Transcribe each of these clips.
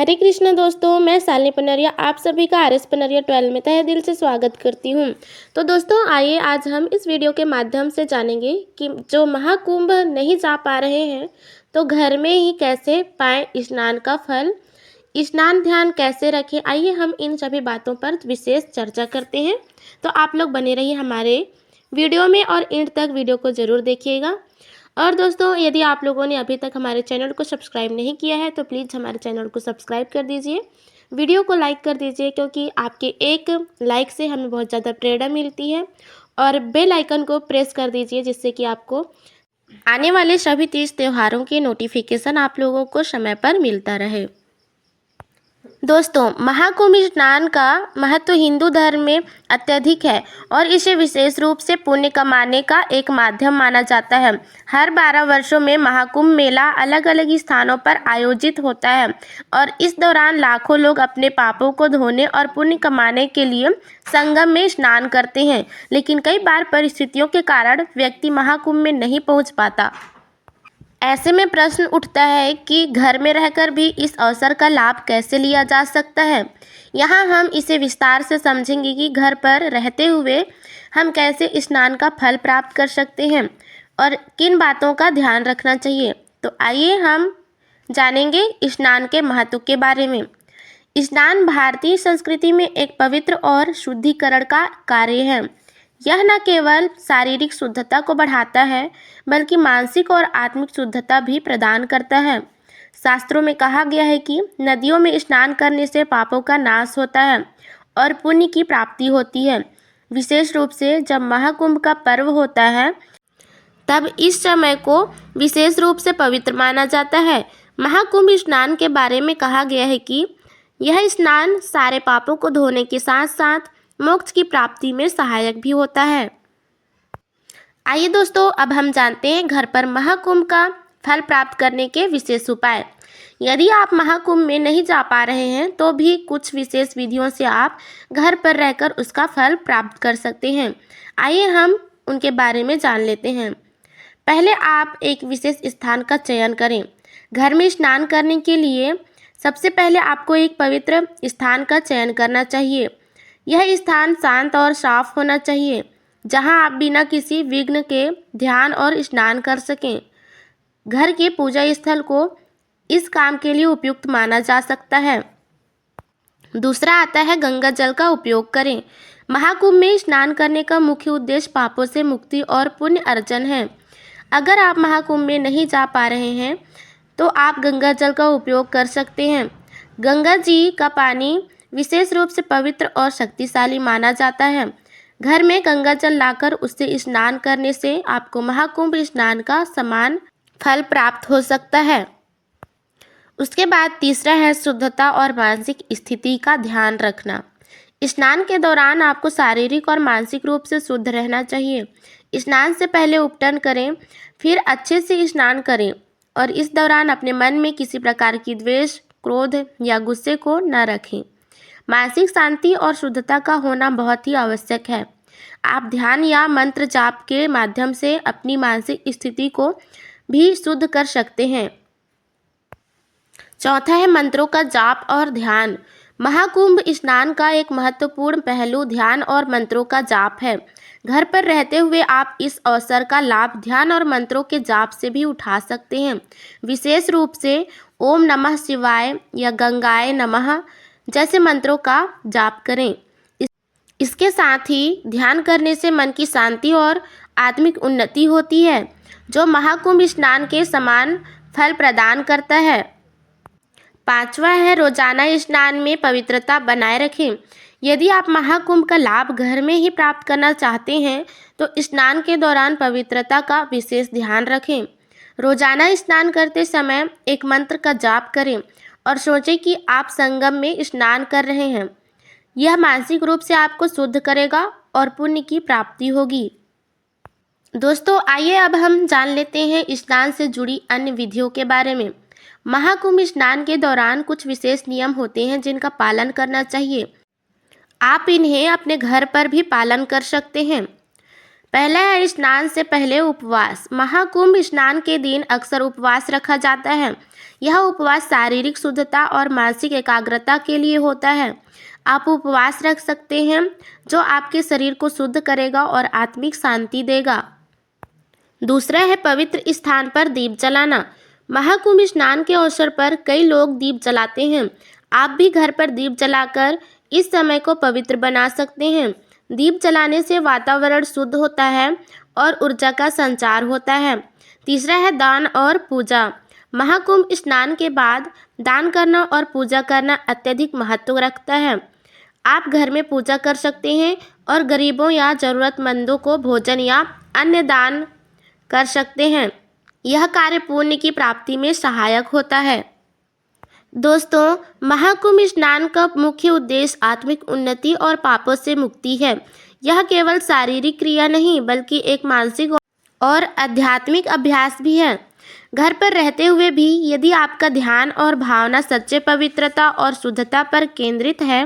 हरे कृष्ण दोस्तों, मैं शालिनी पनरिया आप सभी का आर एस पनरिया 12 में तहे दिल से स्वागत करती हूँ। तो दोस्तों आइए आज हम इस वीडियो के माध्यम से जानेंगे कि जो महाकुंभ नहीं जा पा रहे हैं तो घर में ही कैसे पाएं स्नान का फल, स्नान ध्यान कैसे रखें। आइए हम इन सभी बातों पर विशेष चर्चा करते हैं। तो आप लोग बने रहिए हमारे वीडियो में और एंड तक वीडियो को ज़रूर देखिएगा। और दोस्तों यदि आप लोगों ने अभी तक हमारे चैनल को सब्सक्राइब नहीं किया है तो प्लीज़ हमारे चैनल को सब्सक्राइब कर दीजिए, वीडियो को लाइक कर दीजिए क्योंकि आपके एक लाइक से हमें बहुत ज़्यादा प्रेरणा मिलती है। और बेल आइकन को प्रेस कर दीजिए जिससे कि आपको आने वाले सभी तीज त्योहारों के नोटिफिकेशन आप लोगों को समय पर मिलता रहे। दोस्तों महाकुंभ स्नान का महत्व हिंदू धर्म में अत्यधिक है और इसे विशेष रूप से पुण्य कमाने का एक माध्यम माना जाता है। हर 12 वर्षों में महाकुंभ मेला अलग अलग स्थानों पर आयोजित होता है और इस दौरान लाखों लोग अपने पापों को धोने और पुण्य कमाने के लिए संगम में स्नान करते हैं। लेकिन कई बार परिस्थितियों के कारण व्यक्ति महाकुंभ में नहीं पहुंच पाता। ऐसे में प्रश्न उठता है कि घर में रहकर भी इस अवसर का लाभ कैसे लिया जा सकता है। यहाँ हम इसे विस्तार से समझेंगे कि घर पर रहते हुए हम कैसे स्नान का फल प्राप्त कर सकते हैं और किन बातों का ध्यान रखना चाहिए। तो आइए हम जानेंगे स्नान के महत्व के बारे में। स्नान भारतीय संस्कृति में एक पवित्र और शुद्धिकरण का कार्य है। यह न केवल शारीरिक शुद्धता को बढ़ाता है बल्कि मानसिक और आत्मिक शुद्धता भी प्रदान करता है। शास्त्रों में कहा गया है कि नदियों में स्नान करने से पापों का नाश होता है और पुण्य की प्राप्ति होती है। विशेष रूप से जब महाकुंभ का पर्व होता है तब इस समय को विशेष रूप से पवित्र माना जाता है। महाकुंभ स्नान के बारे में कहा गया है कि यह स्नान सारे पापों को धोने के साथ साथ मोक्ष की प्राप्ति में सहायक भी होता है। आइए दोस्तों अब हम जानते हैं घर पर महाकुंभ का फल प्राप्त करने के विशेष उपाय। यदि आप महाकुंभ में नहीं जा पा रहे हैं तो भी कुछ विशेष विधियों से आप घर पर रहकर उसका फल प्राप्त कर सकते हैं। आइए हम उनके बारे में जान लेते हैं। पहले आप एक विशेष स्थान का चयन करें। घर में स्नान करने के लिए सबसे पहले आपको एक पवित्र स्थान का चयन करना चाहिए। यह स्थान शांत और साफ होना चाहिए जहां आप बिना किसी विघ्न के ध्यान और स्नान कर सकें। घर के पूजा स्थल को इस काम के लिए उपयुक्त माना जा सकता है। दूसरा आता है गंगा जल का उपयोग करें। महाकुंभ में स्नान करने का मुख्य उद्देश्य पापों से मुक्ति और पुण्य अर्जन है। अगर आप महाकुंभ में नहीं जा पा रहे हैं तो आप गंगा जल का उपयोग कर सकते हैं। गंगा जी का पानी विशेष रूप से पवित्र और शक्तिशाली माना जाता है। घर में गंगा जल लाकर उससे स्नान करने से आपको महाकुंभ स्नान का समान फल प्राप्त हो सकता है। उसके बाद तीसरा है शुद्धता और मानसिक स्थिति का ध्यान रखना। स्नान के दौरान आपको शारीरिक और मानसिक रूप से शुद्ध रहना चाहिए। स्नान से पहले उपटन करें, फिर अच्छे से स्नान करें और इस दौरान अपने मन में किसी प्रकार की द्वेष, क्रोध या गुस्से को न रखें। मानसिक शांति और शुद्धता का होना बहुत ही आवश्यक है। आप ध्यान या मंत्र जाप के माध्यम से अपनी मानसिक स्थिति को भी शुद्ध कर सकते हैं। चौथा है मंत्रों का जाप और ध्यान। महाकुंभ स्नान का एक महत्वपूर्ण पहलू ध्यान और मंत्रों का जाप है। घर पर रहते हुए आप इस अवसर का लाभ ध्यान और मंत्रों के जाप से भी उठा सकते हैं। विशेष रूप से ओम नमः शिवाय या गंगाए नमः जैसे मंत्रों का जाप करें। इसके साथ ही ध्यान करने से मन की शांति और आत्मिक उन्नति होती है जो महाकुंभ स्नान के समान फल प्रदान करता है। पांचवा है रोजाना स्नान में पवित्रता बनाए रखें। यदि आप महाकुंभ का लाभ घर में ही प्राप्त करना चाहते हैं तो स्नान के दौरान पवित्रता का विशेष ध्यान रखें। रोजाना स्नान करते समय एक मंत्र का जाप करें और सोचें कि आप संगम में स्नान कर रहे हैं। यह मानसिक रूप से आपको शुद्ध करेगा और पुण्य की प्राप्ति होगी। दोस्तों आइए अब हम जान लेते हैं स्नान से जुड़ी अन्य विधियों के बारे में। महाकुंभ स्नान के दौरान कुछ विशेष नियम होते हैं जिनका पालन करना चाहिए। आप इन्हें अपने घर पर भी पालन कर सकते हैं। पहला है स्नान से पहले उपवास। महाकुंभ स्नान के दिन अक्सर उपवास रखा जाता है। यह उपवास शारीरिक शुद्धता और मानसिक एकाग्रता के लिए होता है। आप उपवास रख सकते हैं जो आपके शरीर को शुद्ध करेगा और आत्मिक शांति देगा। दूसरा है पवित्र स्थान पर दीप जलाना। महाकुंभ स्नान के अवसर पर कई लोग दीप जलाते हैं। आप भी घर पर दीप जलाकर इस समय को पवित्र बना सकते हैं। दीप जलाने से वातावरण शुद्ध होता है और ऊर्जा का संचार होता है। तीसरा है दान और पूजा। महाकुंभ स्नान के बाद दान करना और पूजा करना अत्यधिक महत्व रखता है। आप घर में पूजा कर सकते हैं और गरीबों या ज़रूरतमंदों को भोजन या अन्य दान कर सकते हैं। यह कार्य पुण्य की प्राप्ति में सहायक होता है। दोस्तों, महाकुंभ स्नान का मुख्य उद्देश्य आत्मिक उन्नति और पापों से मुक्ति है। यह केवल शारीरिक क्रिया नहीं बल्कि एक मानसिक और आध्यात्मिक अभ्यास भी है। घर पर रहते हुए भी यदि आपका ध्यान और भावना सच्चे पवित्रता और शुद्धता पर केंद्रित है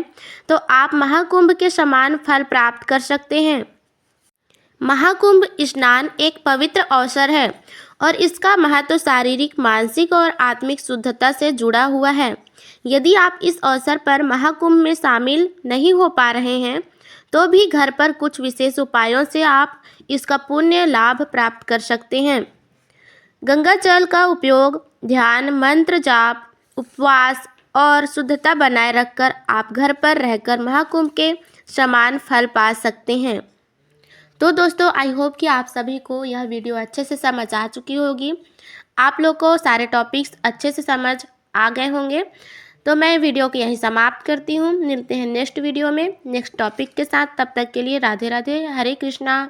तो आप महाकुंभ के समान फल प्राप्त कर सकते हैं। महाकुंभ स्नान एक पवित्र अवसर है और इसका महत्व शारीरिक, मानसिक और आत्मिक शुद्धता से जुड़ा हुआ है। यदि आप इस अवसर पर महाकुंभ में शामिल नहीं हो पा रहे हैं तो भी घर पर कुछ विशेष उपायों से आप इसका पुण्य लाभ प्राप्त कर सकते हैं। गंगा जल का उपयोग ध्यान, मंत्र जाप, उपवास और शुद्धता बनाए रखकर आप घर पर रहकर महाकुंभ के समान फल पा सकते हैं। तो दोस्तों, आई होप कि आप सभी को यह वीडियो अच्छे से समझ आ चुकी होगी। आप लोग को सारे टॉपिक्स अच्छे से समझ आ गए होंगे। तो मैं वीडियो को यहीं समाप्त करती हूँ। मिलते हैं नेक्स्ट वीडियो में नेक्स्ट टॉपिक के साथ। तब तक के लिए राधे राधे, हरे कृष्णा।